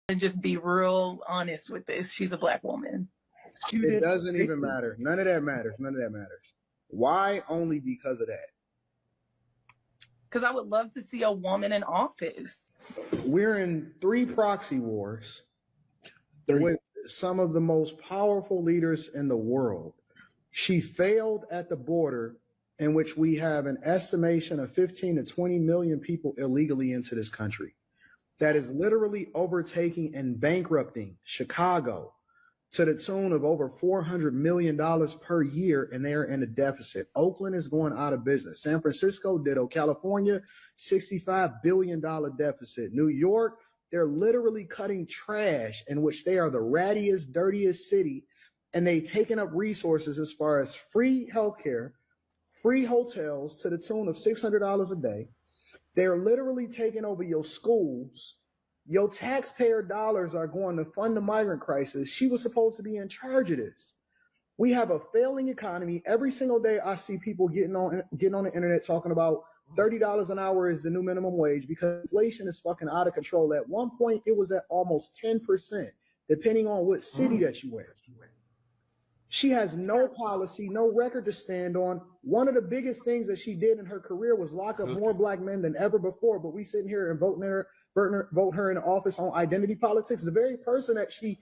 to just be real honest with this. She's a Black woman. It doesn't even matter. None of that matters. None of that matters. Why? Only because of that. Because I would love to see a woman in office. We're in 3 proxy wars with some of the most powerful leaders in the world. She failed at the border, in which we have an estimation of 15 to 20 million people illegally into this country. That is literally overtaking and bankrupting Chicago to the tune of over $400 million per year, and they're in a deficit. Oakland is going out of business. San Francisco ditto. California, $65 billion deficit. New York, they're literally cutting trash, in which they are the rattiest, dirtiest city, and they've taken up resources as far as free healthcare, free hotels to the tune of $600 a day. They're literally taking over your schools. Your taxpayer dollars are going to fund the migrant crisis. She was supposed to be in charge of this. We have a failing economy. Every single day I see people getting on the internet talking about $30 an hour is the new minimum wage because inflation is fucking out of control. At one point, it was at almost 10%, depending on what city that you in. She has no policy, no record to stand on. One of the biggest things that she did in her career was lock up more Black men than ever before. But we sitting here and vote her in office on identity politics. The very person that she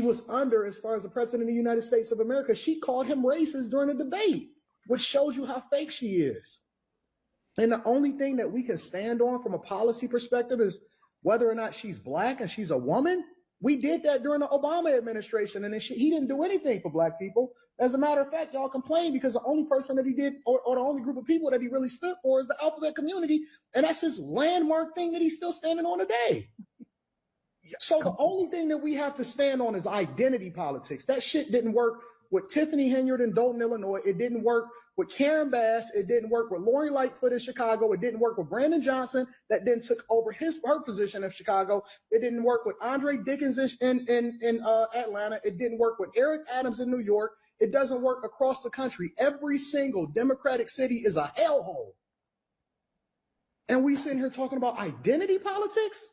was under as far as the president of the United States of America, she called him racist during a debate, which shows you how fake she is. And the only thing that we can stand on from a policy perspective is whether or not she's Black and she's a woman. We did that during the Obama administration, and he didn't do anything for Black people. As a matter of fact, y'all complain because the only person that he did, or the only group of people that he really stood for, is the alphabet community, and that's his landmark thing that he's still standing on today. So the only thing that we have to stand on is identity politics. That shit didn't work with Tiffany Henyard in Dayton, Illinois. It didn't work with Karen Bass. It didn't work with Lori Lightfoot in Chicago. It didn't work with Brandon Johnson that then took over her position in Chicago. It didn't work with Andre Dickens in Atlanta. It didn't work with Eric Adams in New York. It doesn't work across the country. Every single Democratic city is a hellhole. And we sitting here talking about identity politics?